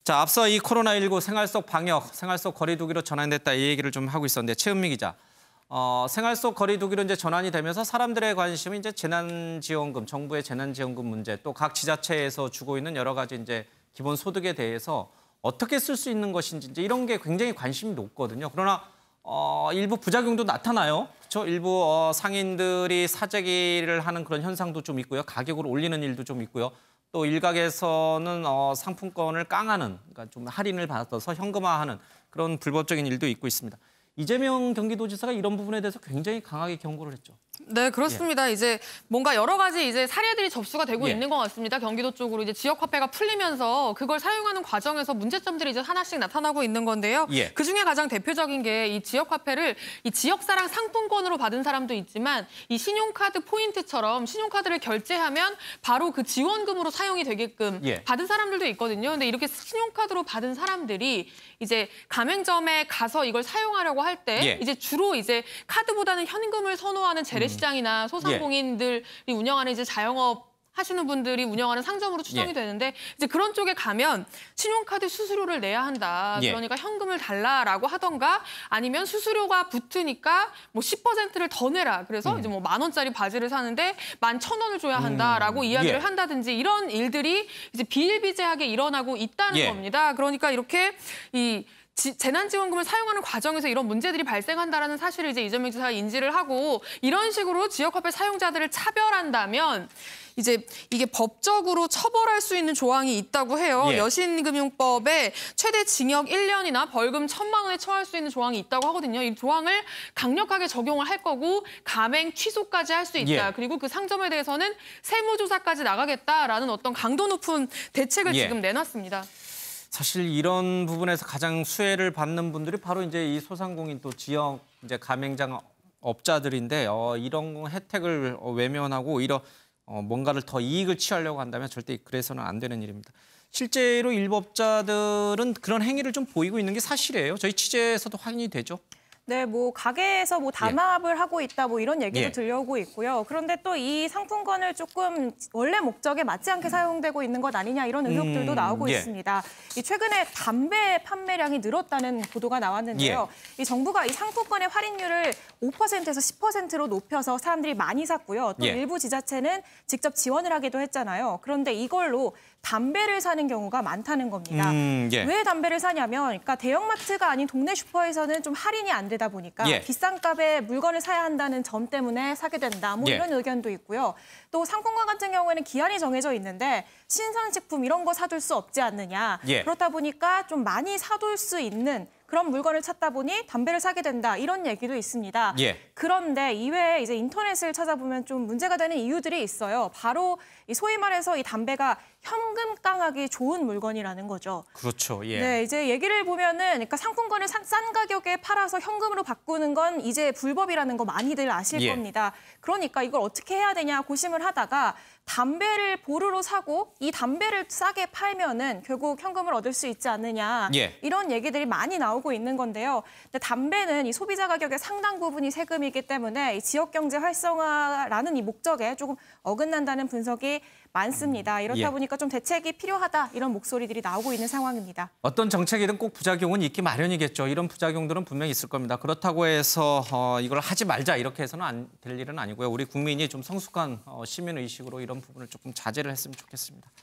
자, 앞서 이 코로나19 생활 속 방역, 생활 속 거리 두기로 전환됐다 이 얘기를 좀 하고 있었는데 최은미 기자, 생활 속 거리 두기로 이제 전환이 되면서 사람들의 관심은 이제 재난지원금, 정부의 재난지원금 문제, 또 각 지자체에서 주고 있는 여러 가지 이제 기본 소득에 대해서 어떻게 쓸 수 있는 것인지 이제 이런 게 굉장히 관심이 높거든요. 그러나 일부 부작용도 나타나요. 그렇죠? 일부 상인들이 사재기를 하는 그런 현상도 좀 있고요. 가격을 올리는 일도 좀 있고요. 또 일각에서는 상품권을 깡하는, 그러니까 좀 할인을 받아서 현금화하는 그런 불법적인 일도 있고 있습니다. 이재명 경기도지사가 이런 부분에 대해서 굉장히 강하게 경고를 했죠. 네, 그렇습니다. 이제 뭔가 여러 가지 이제 사례들이 접수가 되고 예. 있는 것 같습니다. 경기도 쪽으로 이제 지역 화폐가 풀리면서 그걸 사용하는 과정에서 문제점들이 이제 하나씩 나타나고 있는 건데요. 예. 그중에 가장 대표적인 게 이 지역 화폐를 이 지역사랑 상품권으로 받은 사람도 있지만 이 신용카드 포인트처럼 신용카드를 결제하면 바로 그 지원금으로 사용이 되게끔 예. 받은 사람들도 있거든요. 근데 이렇게 신용카드로 받은 사람들이 이제 가맹점에 가서 이걸 사용하려고 할 때 예. 이제 주로 이제 카드보다는 현금을 선호하는 재래시장이나 소상공인들이 운영하는 이제 자영업 하시는 분들이 운영하는 상점으로 추정이 예. 되는데 이제 그런 쪽에 가면 신용카드 수수료를 내야 한다. 예. 그러니까 현금을 달라라고 하던가 아니면 수수료가 붙으니까 뭐 10%를 더 내라. 그래서 이제 뭐 10,000원짜리 바지를 사는데 11,000원을 줘야 한다라고 이야기를 예. 한다든지 이런 일들이 이제 비일비재하게 일어나고 있다는 예. 겁니다. 그러니까 이렇게 이 재난지원금을 사용하는 과정에서 이런 문제들이 발생한다는 사실을 이제 이재명 지사가 인지를 하고 이런 식으로 지역화폐 사용자들을 차별한다면 이제 이게 법적으로 처벌할 수 있는 조항이 있다고 해요. 예. 여신금융법에 최대 징역 1년이나 벌금 1,000만 원에 처할 수 있는 조항이 있다고 하거든요. 이 조항을 강력하게 적용을 할 거고 가맹 취소까지 할 수 있다. 예. 그리고 그 상점에 대해서는 세무조사까지 나가겠다라는 어떤 강도 높은 대책을 예. 지금 내놨습니다. 사실 이런 부분에서 가장 수혜를 받는 분들이 바로 이제 이 소상공인 또 지역 이제 가맹장 업자들인데 이런 혜택을 외면하고 오히려 뭔가를 더 이익을 취하려고 한다면 절대 그래서는 안 되는 일입니다. 실제로 일부 업자들은 그런 행위를 좀 보이고 있는 게 사실이에요. 저희 취재에서도 확인이 되죠. 네, 뭐 가게에서 뭐 담합을 하고 있다 뭐 이런 얘기도 예. 들려오고 있고요. 그런데 또 이 상품권을 조금 원래 목적에 맞지 않게 사용되고 있는 것 아니냐 이런 의혹들도 나오고 예. 있습니다. 이 최근에 담배 판매량이 늘었다는 보도가 나왔는데요. 이 정부가 이 상품권의 할인율을 5%에서 10%로 높여서 사람들이 많이 샀고요. 또 예. 일부 지자체는 직접 지원을 하기도 했잖아요. 그런데 이걸로 담배를 사는 경우가 많다는 겁니다. 예. 왜 담배를 사냐면 그러니까 대형마트가 아닌 동네 슈퍼에서는 좀 할인이 안 되다 보니까 예. 비싼 값에 물건을 사야 한다는 점 때문에 사게 된다. 뭐 예. 이런 의견도 있고요. 또 상품권 같은 경우에는 기한이 정해져 있는데 신선식품 이런 거 사둘 수 없지 않느냐. 예. 그렇다 보니까 좀 많이 사둘 수 있는 그런 물건을 찾다 보니 담배를 사게 된다. 이런 얘기도 있습니다. 예. 그런데 이외에 이제 인터넷을 찾아보면 좀 문제가 되는 이유들이 있어요. 바로 이 소위 말해서 이 담배가 현금 깡하기 좋은 물건이라는 거죠. 그렇죠. 예. 네, 이제 얘기를 보면은 그러니까 상품권을 싼 가격에 팔아서 현금으로 바꾸는 건 이제 불법이라는 거 많이들 아실 예. 겁니다. 그러니까 이걸 어떻게 해야 되냐 고심을 하다가 담배를 보루로 사고 이 담배를 싸게 팔면은 결국 현금을 얻을 수 있지 않느냐. 예. 이런 얘기들이 많이 나오고 있는 건데요. 근데 담배는 이 소비자 가격의 상당 부분이 세금이기 때문에 이 지역 경제 활성화라는 이 목적에 조금 어긋난다는 분석이 많습니다. 이렇다 예. 보니까 좀 대책이 필요하다 이런 목소리들이 나오고 있는 상황입니다. 어떤 정책이든 꼭 부작용은 있기 마련이겠죠. 이런 부작용들은 분명히 있을 겁니다. 그렇다고 해서 이걸 하지 말자 이렇게 해서는 안 될 일은 아니고요. 우리 국민이 좀 성숙한 시민의식으로 이런 부분을 조금 자제를 했으면 좋겠습니다.